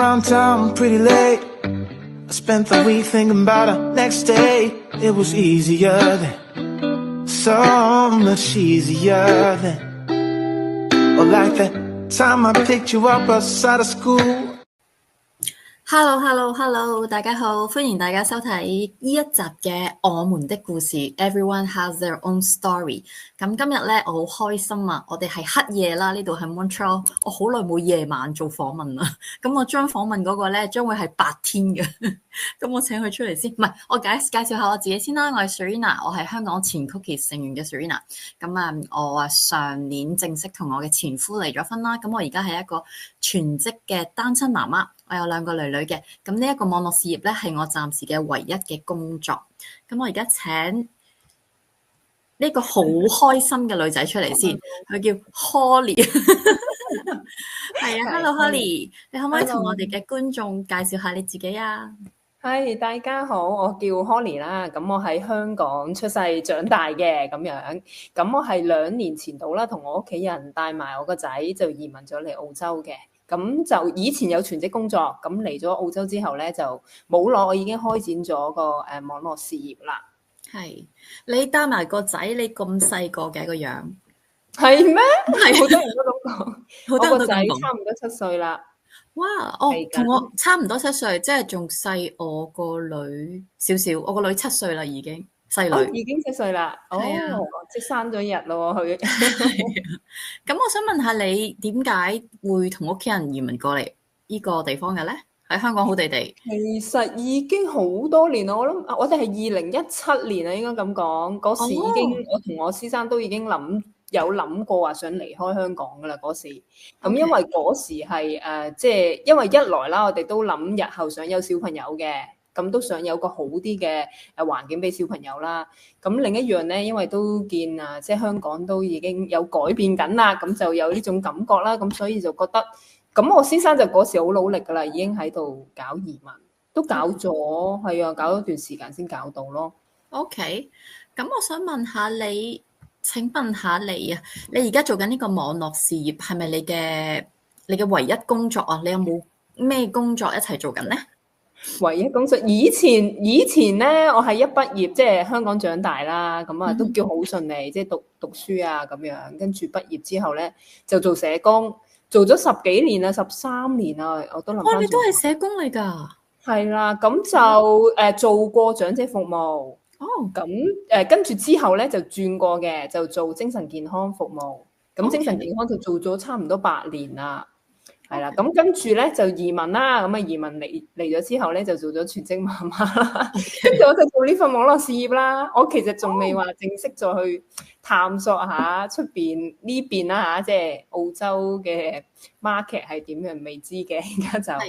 around town pretty late. I spent the week thinking about our next day. It was easier then, so much easier then. Or like that time I picked you up outside of school。Hello，大家好，歡迎大家收睇呢一集嘅我們的故事 Everyone has their own story。咁今日咧，我好開心啊！我哋係黑夜啦，呢度係 Montreal，我好耐冇夜晚做訪問啦。咁我將訪問嗰個咧，將會係白天嘅。咁我請佢出嚟先，唔係我介紹下我自己先啦。我係 Serena， 我係香港前 Cookies 成員嘅 Serena。咁我上年正式同我嘅前夫離咗婚啦。咁我而家係一個全職嘅單親媽媽。我有2個女嘅，咁呢一個網絡事業咧係我暫時嘅唯一嘅工作。咁我而家請呢個好開心嘅女仔出嚟先，佢叫 Holly。係啊，Hello Holly， 你可唔可以同我哋嘅觀眾介紹下你自己啊？係，大家好，我叫 Holly 啦，咁我喺香港出世長大嘅咁樣，咁我係2年前度啦，同我屋企人帶埋我個仔就移民咗嚟澳洲嘅。咁就以前有全職工作，咁嚟咗澳洲之後咧就冇耐，我已經開展咗個網絡事業啦。係，你帶埋個仔，你咁細個嘅個樣，係咩？係好多人都咁講，我個仔差唔多7歲啦。哇，同我差唔多7歲，即係仲細我個女少少。我個女7歲啦，已經細女，已經7歲啦。即係生咗日咯佢。咁我想問下你點解會同屋企人移民過嚟呢個地方嘅咧？喺香港好地地。其實已經好多年啦，我諗我哋係2017年啊，應該咁講。嗰時已經我同我先生都已經有諗過話想離開香港噶啦嗰時。咁因為嗰時係即係因為一來啦，我哋都諗日後想有小朋友嘅。咁都想有個好啲嘅環境俾小朋友啦。咁另一樣咧，因為都見即係香港都已經有改變緊啦，咁就有呢種感覺啦。咁所以就覺得，咁我先生就嗰時好努力噶啦，已經喺度搞移民，都搞咗，係啊，搞咗段時間先搞到咯。OK， 咁我想問下你，請問下你啊，你而家做緊呢個網絡事業係咪你嘅唯一工作啊？你有冇咩工作一齊做緊咧？唯一工作，以前咧，我係一畢業即係香港長大啦，咁啊都叫好順利，即係讀書啊咁樣。跟住畢業之後咧，就做社工，做咗10幾年啦，13年啦，我都諗翻。你都係社工嚟㗎？係啦，咁就做過長者服務。咁跟住之後咧就轉過嘅，就做精神健康服務。咁精神健康就做咗差唔多8年啦。係啦，咁跟住咧就移民啦，咁移民嚟咗之後咧就做咗全職媽媽啦，跟住我就做呢份網絡事業啦。我其實仲未話正式再去探索下出邊呢邊啦嚇，即係澳洲嘅 market 係點樣未知嘅，而家就。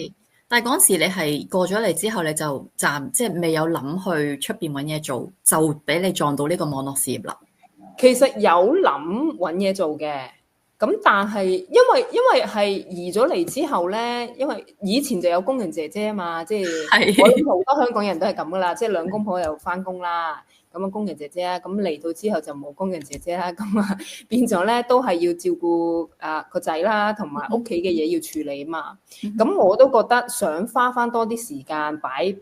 但係嗰時你係過咗嚟之後，你就即係未有諗去出邊揾嘢做，就俾你撞到呢個網絡事業啦。其實有諗揾嘢做嘅。咁但係因為係移咗嚟之後咧，因為以前就有工人姐姐啊嘛，即係我諗好多香港人都係咁噶啦，即係兩公婆又翻工啦，咁啊工人姐姐啊，咁嚟到之後就冇工人姐姐啦，咁啊變咗咧都係要照顧個仔啦，同埋屋企嘅嘢要處理啊嘛，咁我都覺得想花翻多啲時間擺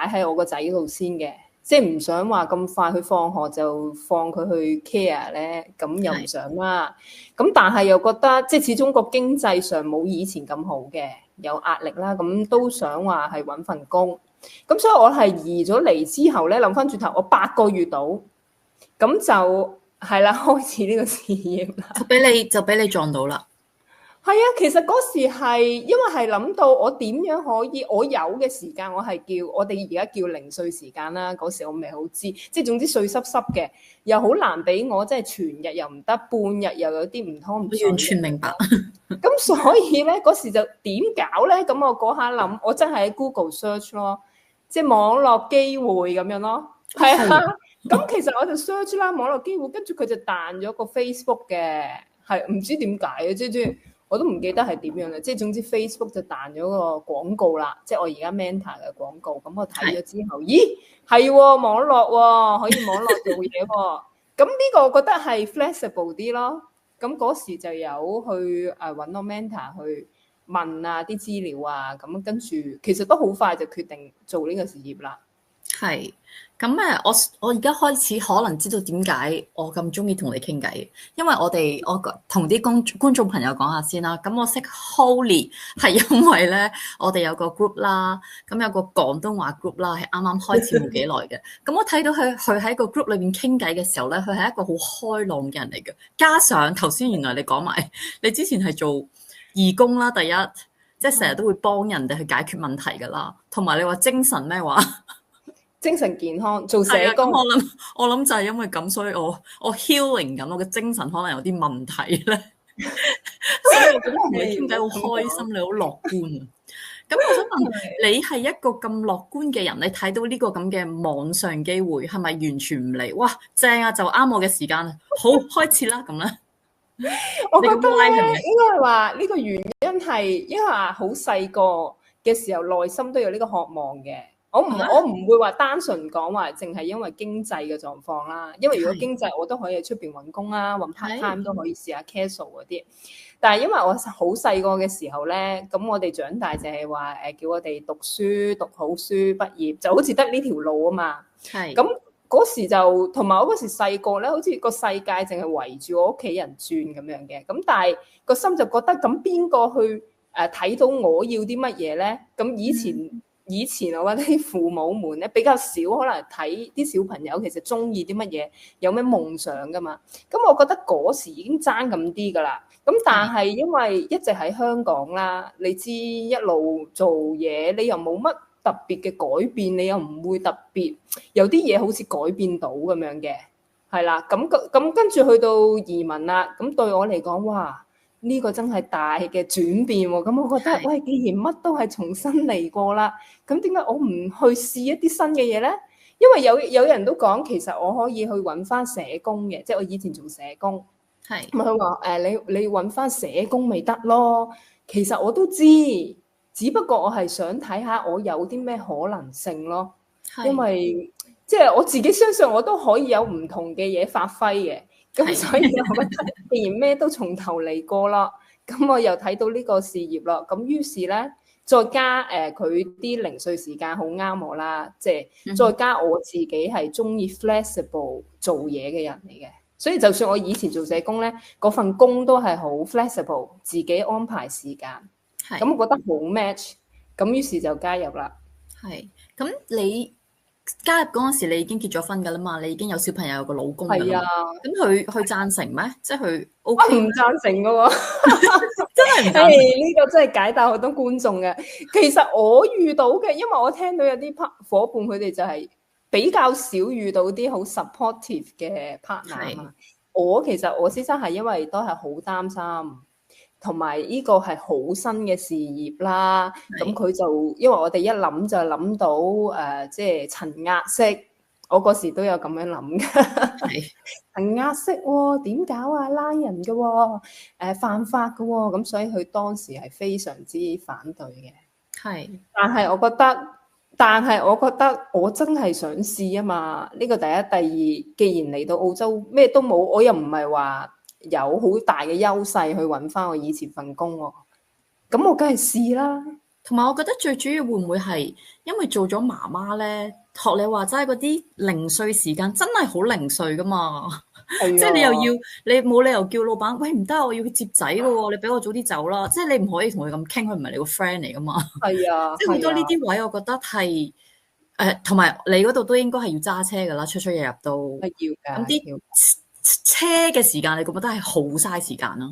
喺我個仔度先嘅。即係唔想話咁快去放學就放佢去 care 咧，咁又唔想啦。咁但係又覺得即係始終個經濟上冇以前咁好嘅，有壓力啦。咁都想話係揾份工。咁所以我係移咗嚟之後咧，諗翻轉頭，我8個月到，咁就係啦，開始呢個事業啦。就俾你撞到啦。係啊，其實嗰時係因為係諗到我點樣可以，我有嘅時間我係叫我哋而家叫零碎時間啦。嗰時我未好知，即係總之碎濕濕嘅，又好難俾我即係全日又唔得，半日又有啲唔湯唔水。完全明白。咁所以咧嗰時就點搞咧？咁我嗰下諗，我真係喺 Google search 咯，即係網絡機會咁樣咯。係啊，咁其實我就 search 啦網絡機會，跟住佢就彈咗個 Facebook 嘅，係唔知點解嘅，即係。我都唔記得係點樣啦，即係總之 Facebook 就彈咗個廣告啦，即係我而家 Meta 嘅廣告，咁我睇咗之後，咦係網絡喎，可以網絡做嘢喎，咁呢個我覺得係 flexible 啲咯，咁嗰時就有去揾我 Mentor 去問啊啲資料啊，咁跟住其實都好快就決定做呢個事業啦。係，咁我而家開始可能知道點解我咁中意同你傾偈，因為我同啲觀眾朋友講下先啦。咁我識 Holly 係因為咧，我哋有個 group 啦，咁有個廣東話 group 啦，係啱啱開始冇幾耐嘅。咁我睇到佢喺個 group 裏邊傾偈嘅時候咧，佢係一個好開朗嘅人嚟嘅。加上頭先原來你講埋，你之前係做義工啦，第一即係成日都會幫人哋去解決問題噶啦，同埋你話精神咩話？精神健康做社工，我諗就係因為咁，所以我 healing 緊，我嘅精神可能有啲問題咧，所以我覺得同你傾偈好開心，你好樂觀啊！咁我想問你係一個咁樂觀嘅人，你睇到呢個咁嘅網上機會，係咪完全唔理？哇，正啊，就啱我嘅時間，好開始啦咁咧。我覺得咧，應該係話呢個原因係因為好細個嘅時候，內心都有呢個渴望嘅。我唔會話單純講話，淨係因為經濟嘅狀況啦。因為如果經濟，我都可以喺出邊揾工啦，揾 part time 都可以試下 casual 嗰啲。但係因為我好細個嘅時候咧，咁我哋長大就係話叫我哋讀書讀好書畢業，就好似得呢條路啊嘛。係。咁嗰時就同埋我嗰時細個咧，好似個世界淨係圍住我屋企人轉咁樣嘅。咁但係個心就覺得咁邊個去睇到我要啲乜嘢咧？咁以前我覺得啲父母們咧比較少可能睇啲小朋友其實中意啲乜嘢，有咩夢想噶嘛。咁我覺得嗰時已經爭咁啲噶啦。咁但係因為一直喺香港啦，你知一路做嘢，你又冇乜特別嘅改變，你又唔會特別有啲嘢好似改變到咁樣嘅，係啦。咁跟住去到移民啦，咁對我嚟講，哇！呢個真係大嘅轉變喎，咁我覺得，喂，既然乜都係重新嚟過啦，咁點解我唔去試一啲新嘅嘢咧？因為有人都講，其實我可以去揾翻社工嘅，即係我以前做社工，係咁佢話你揾翻社工咪得咯。其實我都知，只不過我係想睇下我有啲咩可能性咯，因為即係我自己相信我都可以有唔同嘅嘢發揮嘅。咁所以我覺得，既然咩都從頭嚟過啦，咁我又睇到呢個事業啦，咁於是咧，再加佢啲零碎時間好啱我啦，即係再加我自己係中意 flexible 做嘢嘅人嚟嘅，所以就算我以前做社工咧，嗰份工都係好 flexible，自己安排時間，咁我覺得好 match，咁於是就加入啦。係，咁你加入嗰陣時，你已經結咗婚㗎啦嘛？你已經有小朋友，有個老公㗎啦。係啊。咁佢贊成咩？即係佢 OK？我唔贊成㗎喎，真係唔贊成。呢個真係解答好多觀眾嘅。其實我遇到嘅，因為我聽到有啲伙伴佢哋就係比較少遇到啲好 supportive 嘅 partner 嘛。其實我先生係因為都係好擔心。同埋呢個係好新嘅事業啦，咁佢就因為我哋一諗就諗到即係層壓式，我嗰時都有咁樣諗嘅。層壓式喎，點搞啊？拉人嘅喎，犯法嘅喎，咁所以佢當時係非常之反對嘅。係，但係我覺得我真係想試啊嘛！呢個第一，第二，既然嚟到澳洲咩都冇，我又唔係話有好大嘅優勢去揾翻我以前份工喎，咁我梗係試啦。同埋我覺得最主要會唔會係因為做咗媽媽咧，學你話齋嗰啲零碎時間真係好零碎噶嘛，即係你又要你冇理由叫老闆喂，唔得，我要去接仔嘅喎，你俾我早啲走啦，即係你唔可以同佢咁傾，佢唔係你個 friend 嚟噶嘛。係啊，即係好多呢啲位，我覺得係同埋你嗰度都應該係要揸車噶啦，出入入都係要㗎。咁啲車嘅時間，你覺得係好嘥時間咯？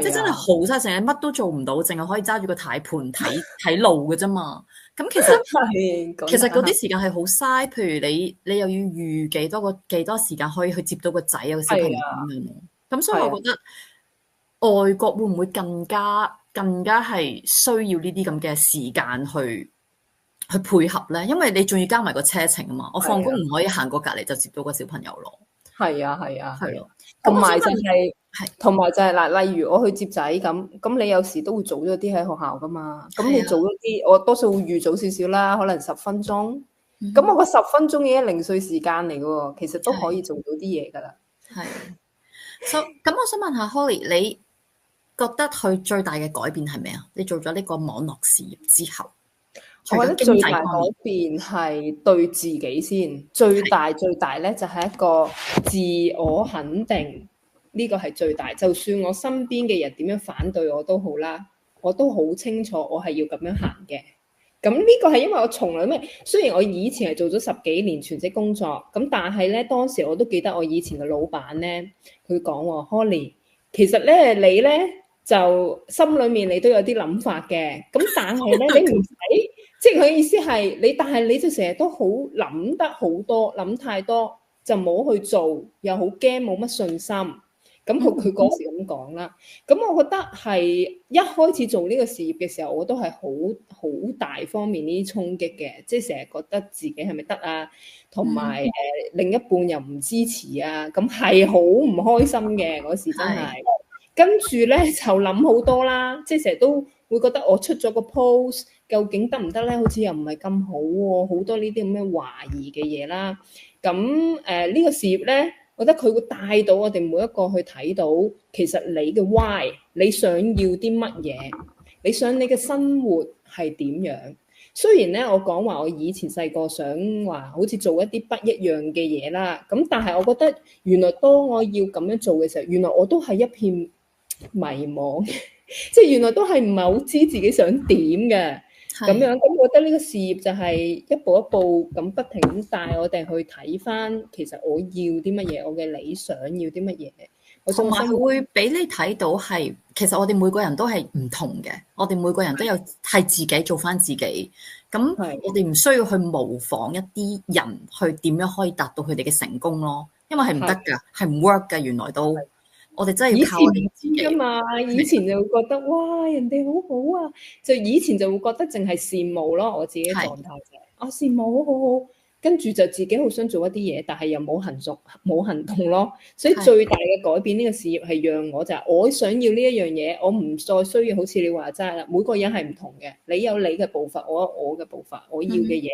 即係真係好嘥，成日乜都做唔到，淨係可以揸住個軚盤睇路嘅啫嘛。咁其實嗰啲時間係好嘥。譬如你又要預幾多時間可以去接到個仔有個小朋友咁樣。咁所以我覺得外國會唔會更加係需要呢啲咁嘅時間去配合咧？因為你仲要加埋個車程啊嘛。我放工唔可以行過隔離就接到個小朋友咯。係啊，係咯，同埋就係嗱，例如我去接仔咁你有時都會早咗啲喺學校噶嘛，咁你早咗啲，我多數會預早少少啦，可能10分鐘，咁我個10分鐘已經零碎時間嚟嘅喎，其實都可以做到啲嘢噶啦。係，咁我想問下 Holly，覺得佢最大嘅改變係咩啊？你做咗呢個網絡事業之後，我覺得最大改變係對自己先，最大咧就係一個自我肯定，呢個係最大。就算我身邊嘅人點樣反對我都好啦，我都好清楚我係要咁樣行嘅。咁呢個係因為我從來雖然我以前係做咗10幾年全職工作，咁但係咧當時我都記得我以前嘅老闆咧，佢講喎，Holly，其實咧你咧就心裏面你都有啲諗法嘅，咁但係咧你唔使，即係佢意思係你，但係你就成日都好諗得好多，諗太多就冇去做，又好驚冇乜信心。咁佢嗰時咁講啦，咁我覺得係一開始做呢個事業嘅時候，我都係好大方面呢啲衝擊嘅，即係成日覺得自己係咪得啊，同埋另一半又唔支持啊，咁係好唔開心嘅嗰時真係。跟住咧就諗好多啦，即係成日都會覺得我出咗個 post 究竟得唔得咧？好似又唔係咁好喎，好多呢啲咁嘅懷疑嘅嘢啦。咁呢個事業咧，我覺得佢會帶到我哋每一個去睇到，其實你嘅 why， 你想要啲乜嘢，你想你嘅生活係點樣。雖然咧我講話我以前細個想話好似做一啲不一樣嘅嘢啦，咁但係我覺得原來當我要咁樣做嘅時候，原來我都係一片迷茫，即係原來都係唔係好知自己想點嘅咁樣。咁我覺得呢個事業就係一步一步咁不停咁帶我哋去睇翻，其實我要啲乜嘢，我嘅理想要啲乜嘢。同埋會俾你睇到係，其實我哋每個人都係唔同嘅，我哋每個人都有係自己做翻自己。咁我哋唔需要去模仿一啲人去點樣可以達到佢哋嘅成功咯，因為係唔得㗎，係唔 work 㗎。原來都我哋真係要靠我哋自己㗎嘛。以前就會覺得哇，人哋好好啊，就以前就會覺得淨係羨慕咯。我自己嘅狀態就係我羨慕好好。跟住就自己好想做一啲嘢，但係又冇行動咯。所以最大嘅改變呢個事業係讓我就係我想要呢一樣嘢，我唔再需要好似你話齋啦。每個人係唔同嘅，你有你嘅步伐，我有我嘅步伐，我要嘅嘢，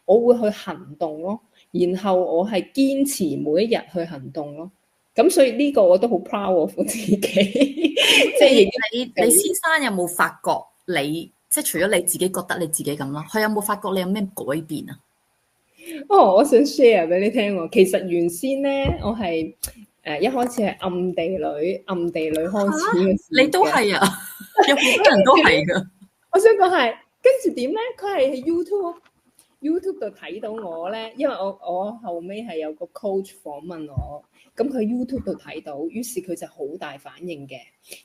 我會去行動咯。然後我係堅持每一日去行動咯。咁所以呢個我都好 proud of 自己。即係你先生有冇發覺你即係除咗你自己覺得你自己咁咯，佢有冇發覺你有咩改變啊？我想 share 俾你聽喎。其實原先咧，我係一開始係暗地裏開始嘅事。你都係啊？有好多人都係噶。我想講係跟住點咧？佢係喺 YouTube 度睇到我咧，因為我後尾係有個 coach 訪問我，咁佢 YouTube 度睇到，於是佢就好大反應嘅。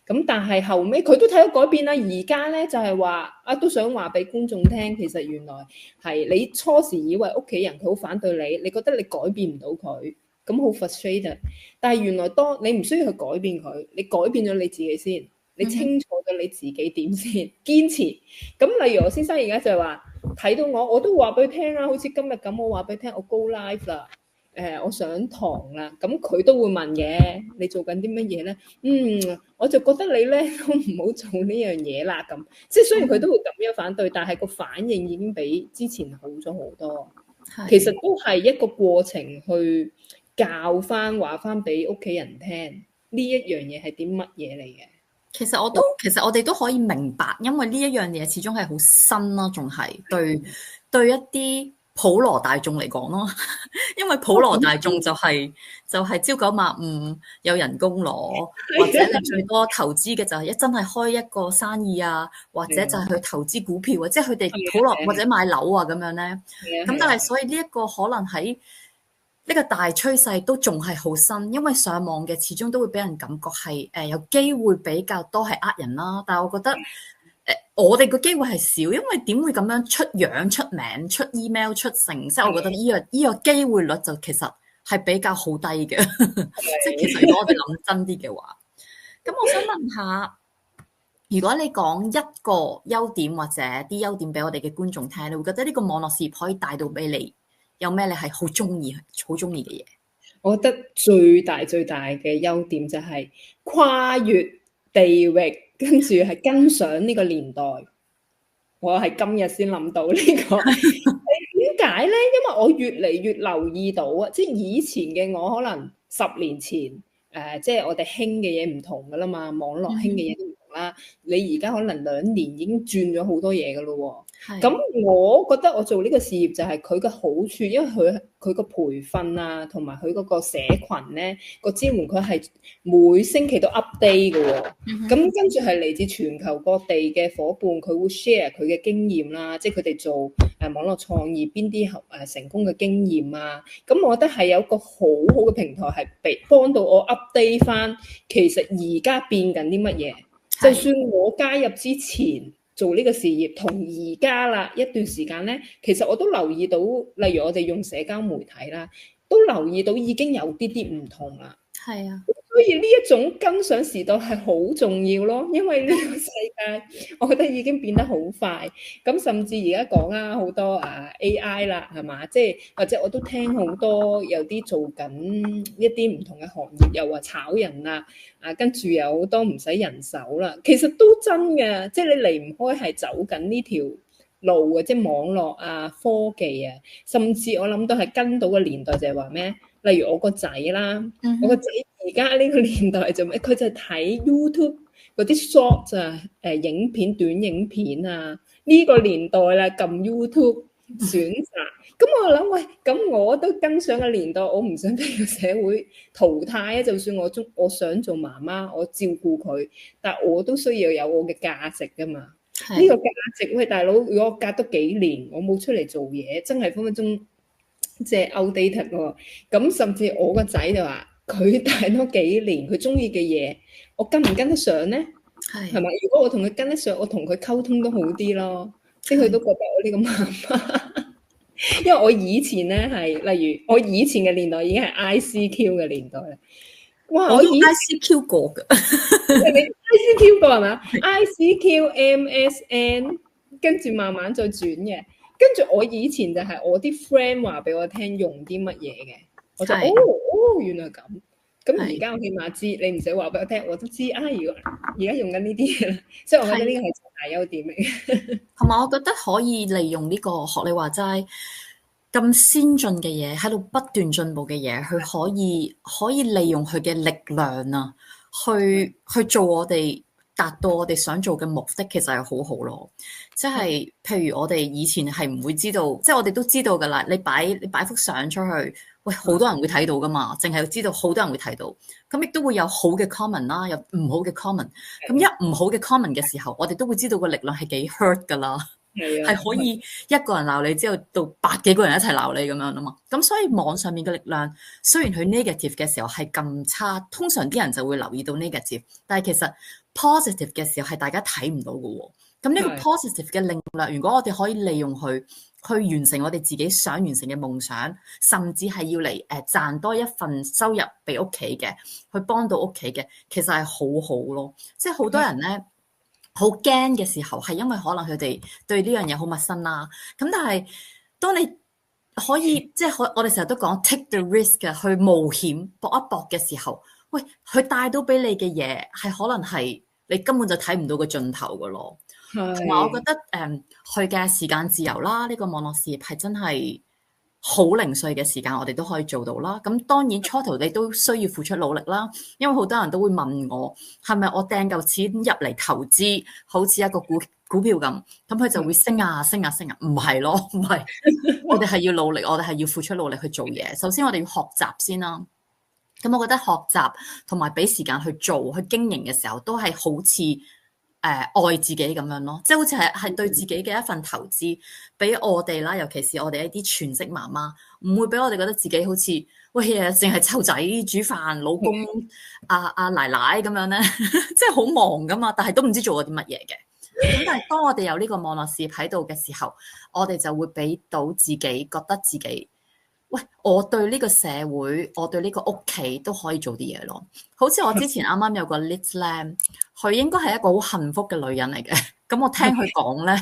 咁但係後尾佢都睇到改變啦。而家咧就係話都想話俾觀眾聽，其實原來係你初時以為屋企人佢好反對你，你覺得你改變唔到佢，咁好 frustrated。但係原來當你唔需要去改變佢，你改變咗你自己先，你清楚咗你自己點先，堅持。咁例如我先生而家就係話睇到我都話俾佢聽啦，好似今日咁，我話俾佢聽我 go live 啦。我上堂啦，咁佢都會問嘅，你做緊啲乜嘢咧？我就覺得你咧都唔好做呢樣嘢啦。咁即係雖然佢都會咁樣反對，但係個反應已經比之前好咗好多。其實都係一個過程去教翻話翻俾屋企人聽呢一樣嘢係啲乜嘢嚟嘅。其實我哋都可以明白，因為呢一樣嘢始終係好新啦，仲係對一啲普羅大眾嚟講咯，因為普羅大眾就係朝九晚五有人工攞，或者你最多投資嘅就係真係開一個生意啊，或者就係去投資股票啊，即係佢哋普羅或者買樓啊咁樣咧。咁但係所以呢一個可能喺呢個大趨勢都仲係好新，因為上網嘅始終都會俾人感覺係有機會比較多係人啦。但係我覺得我哋個機會係少，因為點會咁樣出樣、出名、出 email、出成，即係我覺得呢個機會率就其實係比較好低嘅。即係其實如果我哋諗真啲嘅話，咁我想問下，如果你講一個優點或者啲優點俾我哋嘅觀眾聽，你會覺得呢個網絡事業可以帶到俾你有咩？你係好中意嘅嘢？我覺得最大嘅優點就係跨越地域，跟住係跟上呢個年代。我係今日先諗到呢個，點解咧？因為我越嚟越留意到啊，即係以前嘅我可能10年前即係我哋興嘅嘢唔同噶啦嘛，網絡興嘅嘢都唔同。啦，你而家可能2年已經轉咗好多嘢噶咯喎。係咁我覺得我做呢個事業就係佢嘅好處，因為佢個培訓啊，同埋佢嗰個社群咧個支援，佢係每星期都 update 嘅喎。咁跟住係嚟自全球各地嘅伙伴，佢會 share 佢嘅經驗啦，即係佢哋做網絡創業邊啲成功嘅經驗啊。咁我覺得係有個好好嘅平台係幫到我 update 翻，其實而家變緊啲乜嘢。就算我加入之前做呢個事業，同而家啦一段時間咧，其實我都留意到，例如我哋用社交媒體啦，都留意到已經有啲唔同啦。係啊。所以呢一種跟上時代係好重要咯，因為呢個世界我覺得已經變得好快，咁甚至而家講啊好多AI 啦，係嘛？即係或者我都聽好多有啲做緊一啲唔同嘅行業，又話炒人啦，跟住有好多唔使人手啦，其實都真嘅，即係你離唔開係走緊呢條路嘅，即係網絡啊、科技啊，甚至我諗到係跟到嘅年代就係話咩？例如我個仔啦，我個仔而家呢個年代做咩？佢就睇 YouTube 嗰啲 short 影片、短影片啊。呢個年代啦，撳 YouTube 選擇。咁我諗喂，咁我都跟上個年代，我唔想俾個社會淘汰啊！就算我想做媽媽，我照顧佢，但我都需要有我嘅價值噶嘛。呢個價值，喂大佬，如果我隔多幾年，我冇出嚟做嘢，真係分分鐘即係 outdated 喎。咁甚至我個仔就話，佢大多幾年，佢中意嘅嘢，我跟唔跟得上咧？係咪？如果我同佢跟得上，我同佢溝通都好啲咯。即係佢都覺得我呢個媽媽，因為我以前咧係，例如我以前嘅年代已經係 ICQ 嘅年代啦。哇！我都 ICQ 過㗎，你 ICQ 過係嘛？ICQ、MSN， 跟住慢慢再轉嘅。跟住我以前就係我啲 friend 話俾我聽用啲乜嘢嘅，我就原來咁。咁而家我起碼知，你唔使話俾我聽，我都知啊。如果而家用緊呢啲嘢啦，所以我覺得呢個係大優點嚟嘅。同埋我覺得可以利用呢個學你話齋咁先進嘅嘢，喺度不斷進步嘅嘢，佢可以利用佢嘅力量啊，去做我哋達到我哋想做嘅目的，其實係好好咯。即係譬如我哋以前係唔會知道，即係我哋都知道㗎啦。你擺幅相出去，喂，好多人會睇到㗎嘛，淨係知道好多人會睇到，咁亦都會有好嘅 comment 啦，有唔好嘅 comment。咁一唔好嘅 comment 嘅時候，我哋都會知道個力量係幾 hurt 㗎啦。係可以一個人鬧你之後到百幾個人一齊鬧你咁樣啊嘛，咁所以網上面嘅力量雖然佢 negative 嘅時候係咁差，通常啲人就會留意到 negative， 但係其實 positive 嘅時候係大家睇唔到嘅喎。咁呢個 positive 嘅力量，如果我哋可以利用佢去完成我哋自己想完成嘅夢想，甚至係要嚟賺多一份收入俾屋企嘅，去幫到屋企嘅，其實係好好咯。即係好多人咧，好驚嘅時候，係因為可能佢哋對呢樣嘢好陌生啦。咁但係當你可以即係我哋成日都講 take the risk 嘅，去冒險搏一搏嘅時候，喂，佢帶到俾你嘅嘢係可能係你根本就睇唔到個盡頭㗎咯。同埋我覺得佢嘅時間自由啦，呢個網絡事業係真係好零碎嘅時間，我哋都可以做到啦。咁當然初頭你都需要付出努力啦，因為好多人都會問我係咪我掟嚿錢入嚟投資，好似一個股票咁，咁佢就會升啊升啊升啊？唔係咯，唔係，我哋係要努力，我哋係要付出努力去做嘢。首先我哋要學習先啦。咁我覺得學習同埋俾時間去做去經營嘅時候，都係好似愛自己咁樣咯，即係好似係對自己嘅一份投資，俾我哋啦，尤其是我哋一啲全職媽媽，唔會俾我哋覺得自己好似喂呀，淨係湊仔煮飯、老公、阿奶奶咁樣咧，即係好忙噶嘛，但係都唔知做過啲乜嘢嘅。咁但係當我哋有呢個網絡事業喺度嘅時候，我哋就會俾到自己覺得自己，喂，我對呢個社會，我對呢個屋企都可以做啲嘢咯。好似我之前啱啱有個 Liz Lam， 佢應該係一個好幸福嘅女人嚟嘅。咁我聽佢講咧，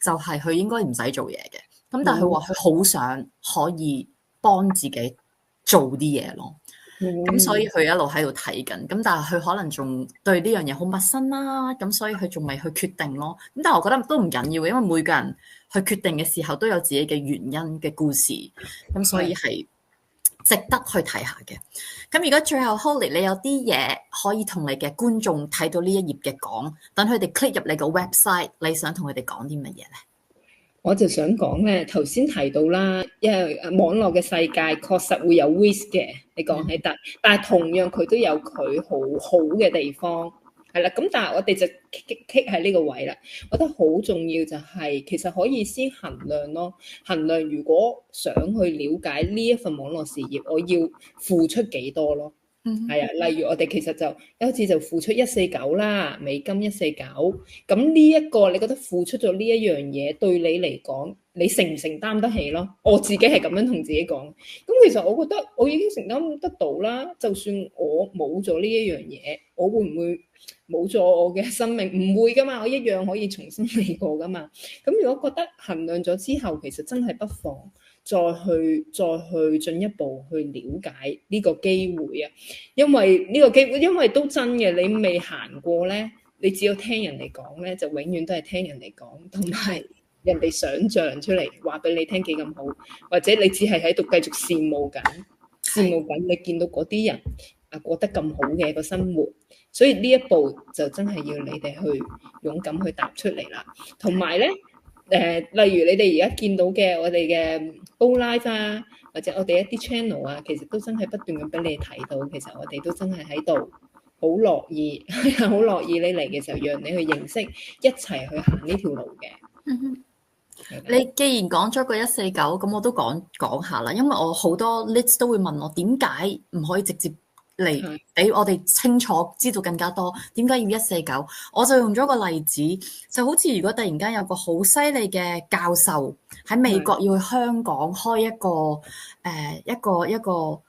就係佢應該唔使做嘢嘅。咁但係佢話佢好想可以幫自己做啲嘢咯。咁所以佢一路喺度睇緊。咁但係佢可能仲對呢樣嘢好陌生啦。咁所以佢仲未去決定咯。咁但係我覺得都唔緊要嘅，因為每個人去決定嘅時候都有自己嘅原因嘅故事。咁所以係值得去睇下嘅。咁如果最後 Holly 你有啲嘢可以同你嘅觀眾睇到呢一頁嘅講，等佢哋 click 入你個 website， 你想同佢哋講啲乜嘢咧？我就想講咧，頭先提到啦，因為網絡嘅世界確實會有 risk 嘅，你講起但係同樣佢都有佢好嘅地方，係啦。咁但係我哋就棘喺呢個位啦。我覺得好重要就係其實可以先衡量咯，衡量如果想去了解呢一份網絡事業，我要付出幾多咯。係啊，例如我哋其實就一開始就付出149啦，美金149。咁呢一個你覺得付出咗呢一樣嘢對你嚟講，你承唔承擔得起咯？我自己係咁樣同自己講。咁其實我覺得我已經承擔得到啦。就算我冇咗呢一樣嘢，我會唔會冇咗我嘅生命？唔會噶嘛，我一樣可以重新嚟過噶嘛。咁如果覺得衡量咗之後，其實真係不妨再去進一步去了解呢個機會啊，因為呢個機會，因為都真嘅，你未行過咧，你只要聽人哋講咧，就永遠都係聽人哋講，同埋人哋想像出嚟話俾你聽幾咁好，或者你只係喺度繼續羨慕緊你見到嗰啲人啊過得咁好嘅個生活，所以呢一步就真係要你哋去勇敢去踏出嚟啦，同埋咧。例如你哋而家見到嘅我哋嘅 Go Live 啊，或者我哋一啲 channel 啊，其實都真係不斷咁俾你睇到，其實我哋都真係喺度好樂意你嚟嘅時候，讓你去認識，一齊去行呢條路嘅。你既然講咗個149，咁我都講下啦，因為我好多 list 都會問我點解唔可以直接嚟俾我哋清楚知道更加多，點解要149？我就用咗個例子，就好似如果突然間有個好犀利嘅教授喺美國要去香港開一個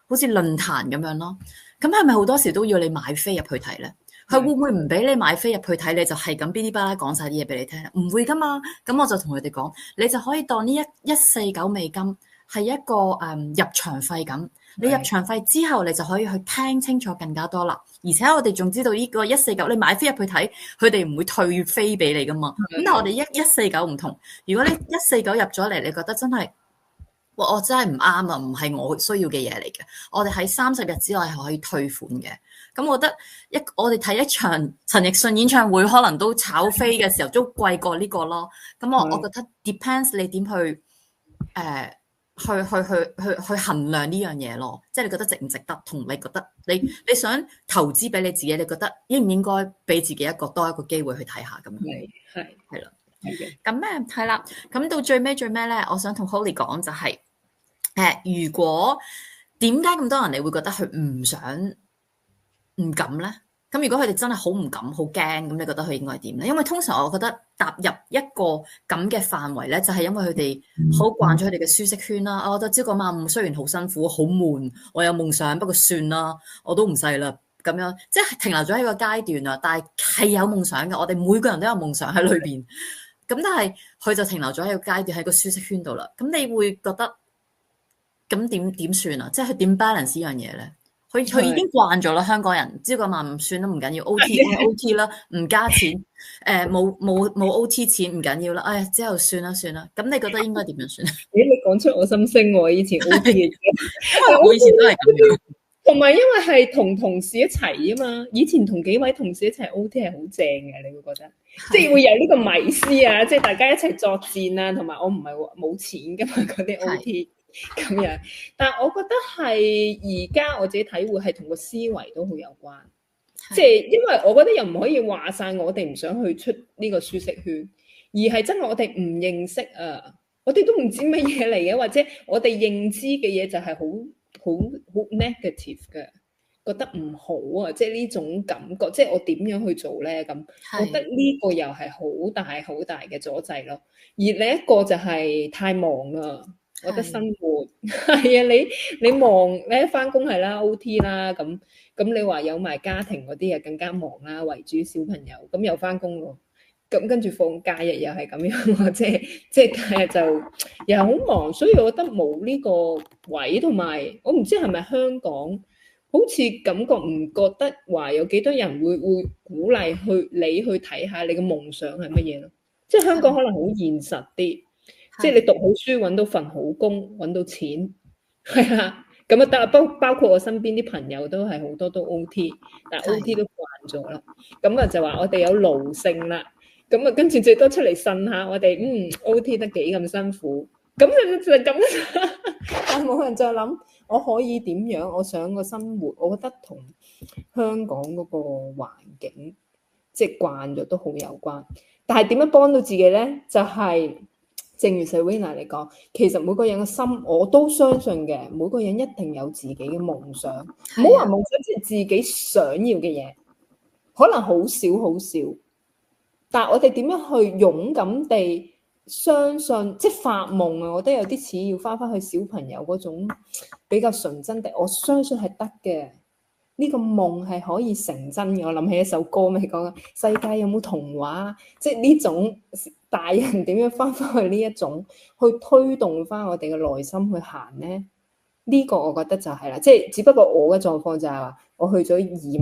好似論壇咁樣咯，咁係咪好多時都要你買飛入去睇咧？佢會唔會唔俾你買飛入去睇，你就係咁嗶哩吧啦講晒啲嘢俾你聽？唔會噶嘛，咁我就同佢哋講，你就可以當呢149美金係一個入場費咁。你入場費之後，你就可以去聽清楚更加多啦。而且我哋仲知道呢個149，你買飛入去睇，佢哋唔會退飛俾你噶嘛。咁但係我哋149唔同，如果你149入咗嚟，你覺得真係，我真係唔啱啊，唔係我需要嘅嘢嚟嘅，我哋喺30日之內係可以退款嘅。咁我覺得我哋睇一場陳奕迅演唱會，可能都炒飛嘅時候都貴過呢個咯。咁我覺得 depends 你點去去衡量呢樣嘢咯，即係你覺得值唔值得，同你覺得你想投資俾你自己，你覺得應唔應該俾自己多一個機會去睇下咁樣？係啦，咁咩係啦？咁到最尾咧，我想同 Holly 講就係如果點解咁多人你會覺得佢唔敢咧？咁如果佢哋真係好唔敢、好驚，咁你覺得佢應該點咧？因為通常我覺得踏入一個咁嘅範圍咧，就係因為佢哋好慣咗佢哋嘅舒適圈啦。我覺得朝九晚五雖然好辛苦、好悶，我有夢想，不過算啦，我都唔細啦。咁樣即係停留咗喺個階段啦，但係有夢想嘅。我哋每個人都有夢想喺裏邊。咁但係佢就停留咗喺個階段，喺個舒適圈度啦。咁你會覺得咁點算啊？即係佢點 balance 呢樣嘢咧？佢已經慣咗啦，香港人朝九晚五算啦，唔緊要 OT 啦，唔加錢，冇 OT 錢唔緊要啦，哎呀之後算啦。咁你覺得應該點樣算？你講出我心聲喎，以前 OT 嘅嘢，我以前都係咁樣。同埋因為係同同事一齊啊嘛，以前同幾位同事一齊 OT 係好正嘅，你會覺得即係會有呢個迷思啊，即係大家一齊作戰啊，同埋我唔係冇錢噶嘛嗰啲 OT。咁樣，但係我覺得係而家我自己體會係同個思維都好有關，即係因為我覺得又唔可以話晒我哋唔想去出呢個舒適圈，而係真係我哋唔認識啊，我哋都唔知乜嘢嚟嘅，或者我哋認知嘅嘢就係好 negative 嘅，覺得唔好啊，即係呢種感覺，即係我點樣去做咧？咁我覺得呢個又係好大嘅阻滯咯。而另一個就係太忙啦。我覺得生活係啊，你忙你一翻工係啦 OT 啦，咁你話有埋家庭嗰啲啊更加忙啦，圍住小朋友咁又翻工咯，咁跟住放假日又係咁樣喎，即係假日就又好忙，所以我覺得冇呢個位，同埋我唔知係咪香港好似感覺唔覺得話有幾多人會鼓勵你去睇下你嘅夢想係乜嘢咯，即係香港可能好現實啲。即係你讀好書，揾到份好工，揾到錢，係啊，咁啊，包括我身邊啲朋友都係好多都 OT， 但係 OT 都慣咗啦。咁啊就話我哋有勞性啦，咁啊跟住最多出嚟呻下我哋OT 得幾咁辛苦，咁就咁。但冇人再諗我可以點樣，我想個生活，我覺得同香港嗰個環境即係慣咗都好有關。但係點樣幫到自己咧？就係、正如 Serena 嚟講，其實每個人嘅心我都相信嘅，每個人一定有自己嘅夢想。唔好話夢想，即係自己想要嘅嘢，可能好少好少。但係我哋點樣去勇敢地相信，即係發夢啊！我覺得有啲似要翻去小朋友嗰種比較純真地，我相信係得嘅。呢個夢係可以成真嘅。我諗起一首歌，咪講世界有冇童話？即係呢種大人點樣翻去呢一種去推動翻我哋嘅內心去行咧？呢個我覺得就係啦，即係只不過我嘅狀況就係話，我去咗移民，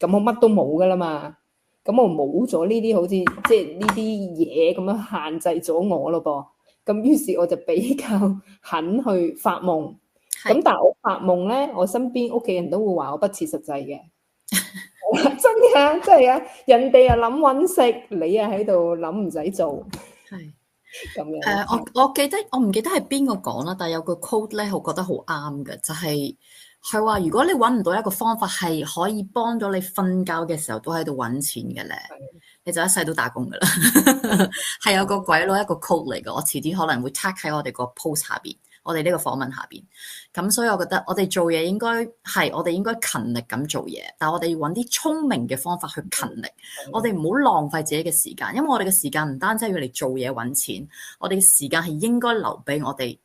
咁我乜都冇噶啦嘛，咁我冇咗呢啲好似即係呢啲嘢咁樣限制咗我咯噃。咁於是我就比較肯去發夢。咁但係我發夢咧，我身邊屋企人都會話我不切實際嘅。真嘅，真係啊！人哋又諗搵食，你又喺度諗唔使做，係咁樣。我記得我唔記得係邊個講啦，但係有個 quote 咧，我覺得好啱嘅，就係佢話如果你搵唔到一個方法係可以幫咗你瞓覺嘅時候都喺度搵錢嘅咧，你就一世都打工噶啦。係有個鬼佬一個 quote 嚟嘅，我遲啲可能會 tag 喺我哋個 post 下邊。我哋呢個訪問下邊，咁所以我覺得我哋做嘢應該係我哋應該勤力咁做嘢，但係我哋要揾啲聰明嘅方法去勤力。我哋唔好浪費自己嘅時間，因為我哋嘅時間唔單止係要嚟做嘢揾錢，我哋嘅時間係應該留俾我哋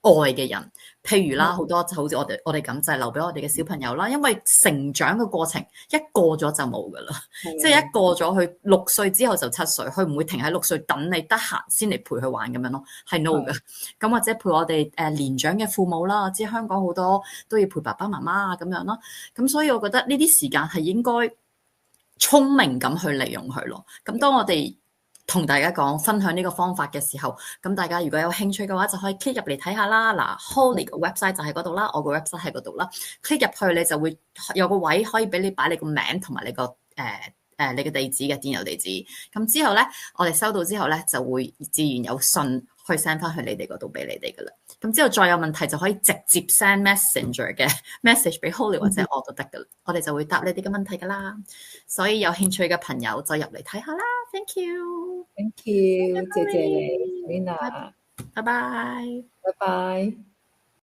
愛嘅人。譬如啦，好多就好似我哋咁，就係留俾我哋嘅小朋友啦。因為成長嘅過程一過咗就冇噶啦，即係一過咗去6歲之後就7歲，佢唔會停喺6歲等你得閒先嚟陪佢玩咁樣咯，係 no 噶。咁或者陪我哋年長嘅父母啦，即係香港好多都要陪爸爸媽媽啊咁樣咯。咁所以我覺得呢啲時間係應該聰明咁去利用佢咯。咁當我哋同大家講分享呢個方法嘅時候，咁大家如果有興趣嘅話，就可以 click 入嚟睇下啦。嗱 Holly 個 website 就喺嗰度啦，我個 website 喺嗰度啦。click 入去你就會有個位可以俾你擺你個名同埋你個你嘅地址嘅電郵地址。咁之後咧，我哋收到之後咧，就會自然有信去 send 翻去你哋嗰度俾你哋噶啦。咁之後再有問題就可以直接 send messenger 嘅 message 俾 Holly 或者我都得噶啦，我哋就會答你哋嘅問題噶啦。所以有興趣嘅朋友就入嚟睇下啦。Thank you， 謝謝你 Serena，拜拜，拜拜。